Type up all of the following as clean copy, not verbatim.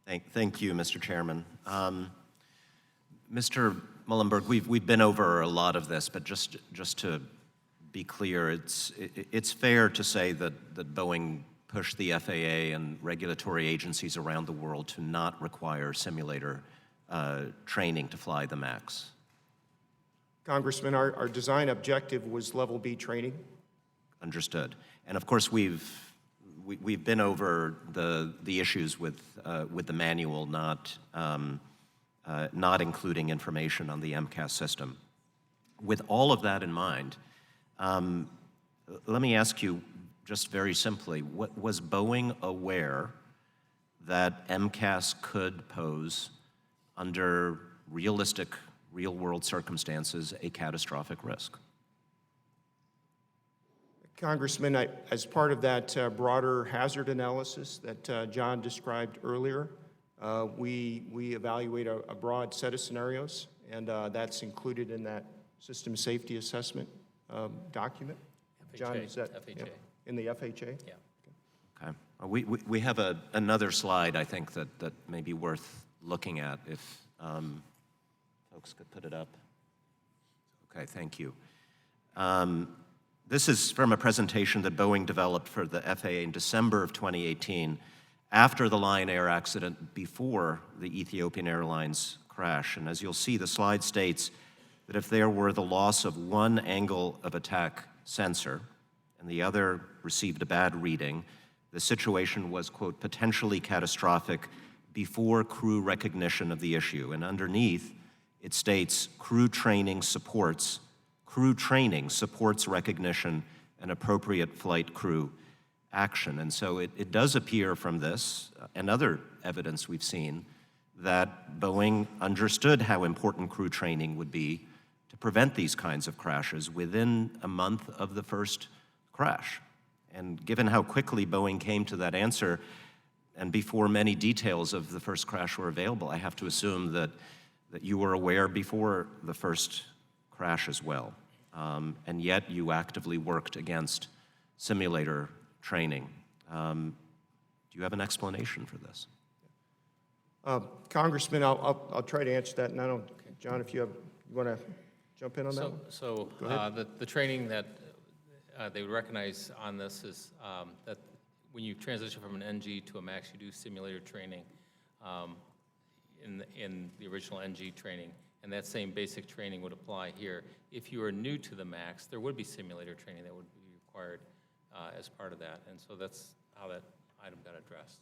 Thank you, Mr. Chairman. Mr. Mullenberg, we've been over a lot of this, but just to be clear, it's fair to say that Boeing pushed the FAA and regulatory agencies around the world to not require simulator training to fly the MAX. Congressman, our design objective was level B training. Understood. And of course, we've been over the issues with the manual not including information on the MCAS system. With all of that in mind, let me ask you just very simply, was Boeing aware that MCAS could pose, under realistic, real-world circumstances, a catastrophic risk? Congressman, as part of that broader hazard analysis that John described earlier, we evaluate a broad set of scenarios, and that's included in that system safety assessment document. FHA. John, is that FHA. Yeah, in the FHA? Yeah. Okay. We have another slide, I think, that may be worth looking at if folks could put it up. Okay, thank you. This is from a presentation that Boeing developed for the FAA in December of 2018, after the Lion Air accident, before the Ethiopian Airlines crash. And as you'll see, the slide states that if there were the loss of one angle of attack sensor and the other received a bad reading, the situation was, quote, potentially catastrophic before crew recognition of the issue. And underneath, it states crew training supports recognition and appropriate flight crew action. And so it does appear from this and other evidence we've seen that Boeing understood how important crew training would be to prevent these kinds of crashes within a month of the first crash. And given how quickly Boeing came to that answer, and before many details of the first crash were available, I have to assume that you were aware before the first crash as well. And yet you actively worked against simulator training. Do you have an explanation for this? Congressman, I'll try to answer that. And I don't, John, if you want to jump in on that one? So the training that they would recognize on this is that when you transition from an NG to a MAX, you do simulator training in the original NG training, and that same basic training would apply here. If you are new to the MAX, there would be simulator training that would be required as part of that, and so that's how that item got addressed.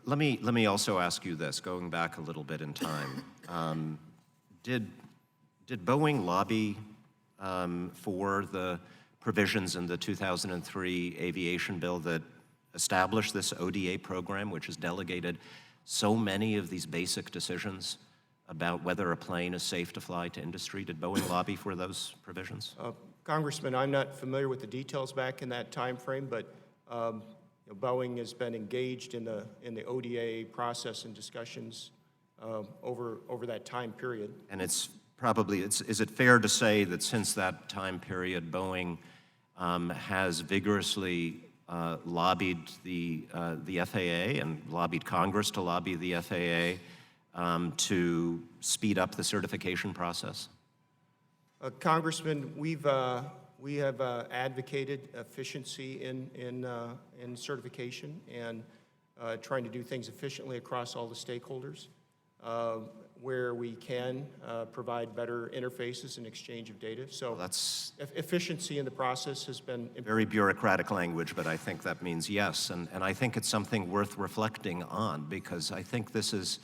Let me also ask you this, going back a little bit in time. Did Boeing lobby for the provisions in the 2003 aviation bill that established this ODA program, which has delegated so many of these basic decisions about whether a plane is safe to fly to industry? Did Boeing lobby for those provisions? Congressman, I'm not familiar with the details back in that time frame, but Boeing has been engaged in the ODA process and discussions over that time period. And it's probably, is it fair to say that since that time period, Boeing has vigorously lobbied the FAA and lobbied Congress to lobby the FAA to speed up the certification process? Congressman, we have advocated efficiency in certification and trying to do things efficiently across all the stakeholders. Where we can provide better interfaces and exchange of data. So that's efficiency in the process has been very bureaucratic language, but I think that means yes. And I think it's something worth reflecting on, because I think there's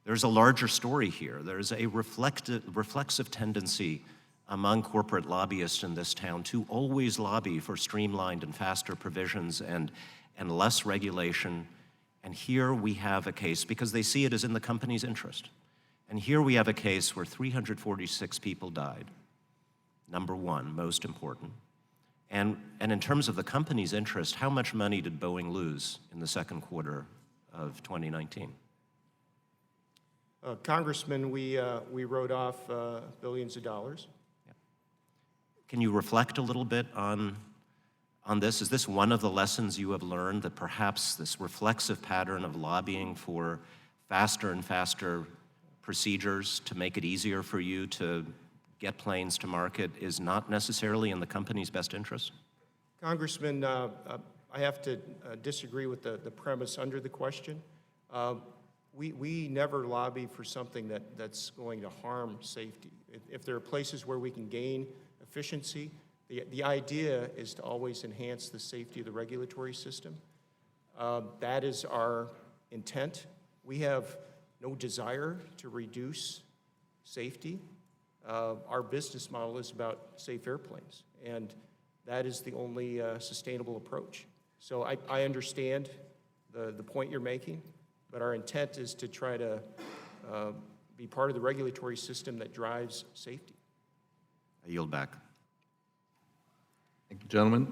a larger story here. There's a reflexive tendency among corporate lobbyists in this town to always lobby for streamlined and faster provisions and less regulation. And here we have a case, because they see it as in the company's interest. And here we have a case where 346 people died, number one, most important. And in terms of the company's interest, how much money did Boeing lose in the second quarter of 2019? Congressman, we wrote off billions of dollars. Yeah. Can you reflect a little bit on on this? Is this one of the lessons you have learned, that perhaps this reflexive pattern of lobbying for faster and faster procedures to make it easier for you to get planes to market is not necessarily in the company's best interest? Congressman, I have to disagree with the premise under the question. We never lobby for something that's going to harm safety. If there are places where we can gain efficiency, the idea is to always enhance the safety of the regulatory system. That is our intent. We have no desire to reduce safety. Our business model is about safe airplanes, and that is the only sustainable approach. So I understand the point you're making, but our intent is to try to be part of the regulatory system that drives safety. I yield back. Thank you, gentlemen.